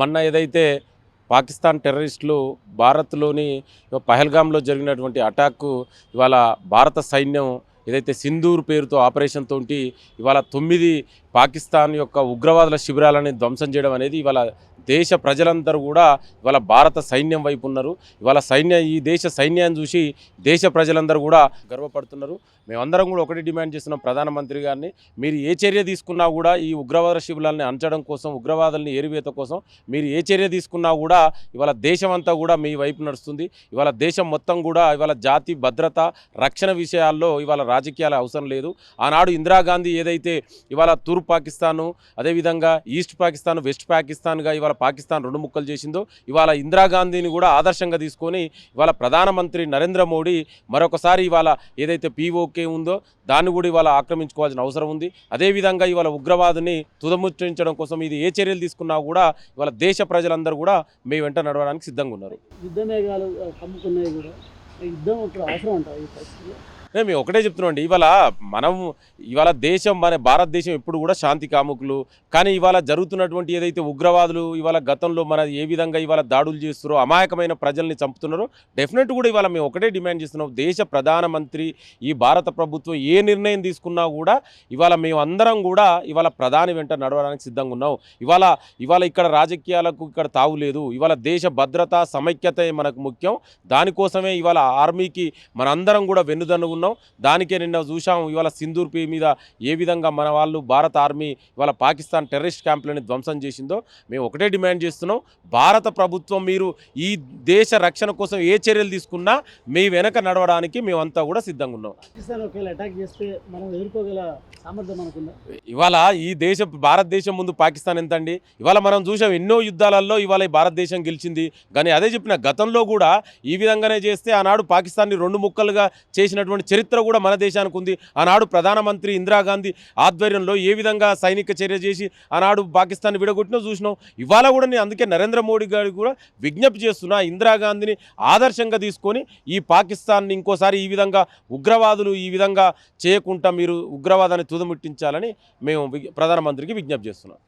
మొన్న ఏదైతే పాకిస్తాన్ టెర్రరిస్టులు భారత్లోని పహల్గామ్లో జరిగినటువంటి అటాక్కు ఇవాళ భారత సైన్యం ఏదైతే సింధూర్ పేరుతో ఆపరేషన్ తోటి ఇవాళ 9 పాకిస్తాన్ యొక్క ఉగ్రవాదుల శిబిరాలని ధ్వంసం చేయడం అనేది ఇవాళ దేశ ప్రజలందరూ కూడా ఇవాళ భారత సైన్యం వైపు ఉన్నారు. ఇవాళ ఈ దేశ సైన్యాన్ని చూసి దేశ ప్రజలందరూ కూడా గర్వపడుతున్నారు. మేమందరం కూడా ఒకటి డిమాండ్ చేస్తున్నాం ప్రధానమంత్రి గారిని, మీరు ఏ చర్య తీసుకున్నా కూడా ఈ ఉగ్రవాద శిబిరాలని అణచడం కోసం, ఉగ్రవాదుల్ని ఏరివేత కోసం మీరు ఏ చర్య తీసుకున్నా కూడా ఇవాళ దేశం అంతా కూడా మీ వైపు నడుస్తుంది. ఇవాళ దేశం మొత్తం కూడా ఇవాళ జాతి భద్రత రక్షణ విషయాల్లో ఇవాళ రాజకీయాలు అవసరం లేదు. ఆనాడు ఇందిరాగాంధీ ఏదైతే ఇవాళ తూర్పు పాకిస్తాను, అదేవిధంగా ఈస్ట్ పాకిస్తాన్, వెస్ట్ పాకిస్తాన్గా ఇవాళ పాకిస్తాన్ 2 ముక్కలు చేసిందో, ఇవాళ ఇందిరాగాంధీని కూడా ఆదర్శంగా తీసుకొని ఇవాళ ప్రధానమంత్రి నరేంద్ర మోడీ మరొకసారి ఇవాళ ఏదైతే పీఓకే ఉందో దాన్ని కూడా ఇవాళ ఆక్రమించుకోవాల్సిన అవసరం ఉంది. అదేవిధంగా ఇవాళ ఉగ్రవాదిని తుదముట్టించడం కోసం ఇది ఏ చర్యలు తీసుకున్నా కూడా ఇవాళ దేశ ప్రజలందరూ కూడా మీ వెంట నడవడానికి సిద్ధంగా ఉన్నారు. యుద్ధమేఘాలు కమ్ముకున్నాయి కూడా యుద్ధం ఇప్పుడు అవసరం అంటారు ఈ పరిస్థితుల్లో. మేము ఒకటే చెప్తున్నామండి, ఇవాళ దేశం మన భారతదేశం ఎప్పుడు కూడా శాంతి కాముకులు. కానీ ఇవాళ జరుగుతున్నటువంటి ఏదైతే ఉగ్రవాదులు ఇవాళ గతంలో మన ఏ విధంగా ఇవాళ దాడులు చేస్తున్నారో, అమాయకమైన ప్రజల్ని చంపుతున్నారో, డెఫినెట్ కూడా ఇవాళ మేము ఒకటే డిమాండ్ చేస్తున్నాం. దేశ ప్రధానమంత్రి ఈ భారత ప్రభుత్వం ఏ నిర్ణయం తీసుకున్నా కూడా ఇవాళ మేము అందరం కూడా ఇవాళ ప్రధాని వెంట నడవడానికి సిద్ధంగా ఉన్నాం. ఇవాళ ఇక్కడ రాజకీయాలకు ఇక్కడ తావు లేదు. ఇవాళ దేశ భద్రత సమైక్యత మనకు ముఖ్యం. దానికోసమే ఇవాళ ఆర్మీకి మనందరం కూడా వెన్నుదన్ను ఉన్నాం. దానికే నిన్న చూసాం ఇవాళ సింధూర్ మీద ఏ విధంగా మన వాళ్ళు భారత ఆర్మీ ఇవాళ పాకిస్తాన్ టెర్రరిస్ట్ క్యాంపులని ధ్వంసం చేసిందో. మేము ఒకటే డిమాండ్ చేస్తున్నాం, భారత ప్రభుత్వం మీరు ఈ దేశ రక్షణ కోసం ఏ చర్యలు తీసుకున్నా మీ వెనక నడవడానికి మేమంతా కూడా సిద్ధంగా ఉన్నాం. పాకిస్తాన్ ఒకవేళ అటాక్ చేస్తే మనం ఎదుర్కోగల సామర్థ్యం మనకుందా? ఇవాళ ఈ భారతదేశం ముందు పాకిస్తాన్ ఎంతండి? ఇవాళ మనం చూసాం ఎన్నో యుద్ధాలలో ఇవాళ ఈ భారతదేశం గెలిచింది. కానీ అదే చెప్పిన గతంలో కూడా ఈ విధంగానే చేస్తే ఆనాడు పాకిస్తాన్ని 2 ముక్కలుగా చేసినటువంటి చరిత్ర కూడా మన దేశానికి ఉంది. ఆనాడు ప్రధానమంత్రి ఇందిరాగాంధీ ఆధ్వర్యంలో ఏ విధంగా సైనిక చర్య చేసి ఆనాడు పాకిస్తాన్ని విడగొట్టినో చూసినాం. ఇవాళ కూడా నేను అందుకే నరేంద్ర మోడీ గారికి కూడా విజ్ఞప్తి చేస్తున్నా, ఇందిరాగాంధీని ఆదర్శంగా తీసుకొని ఈ పాకిస్తాన్ని ఇంకోసారి ఈ విధంగా ఉగ్రవాదులు ఈ విధంగా చేయకుండా మీరు ఉగ్రవాదాన్ని తుదముట్టించాలని మేము ప్రధానమంత్రికి విజ్ఞప్తి చేస్తున్నాం.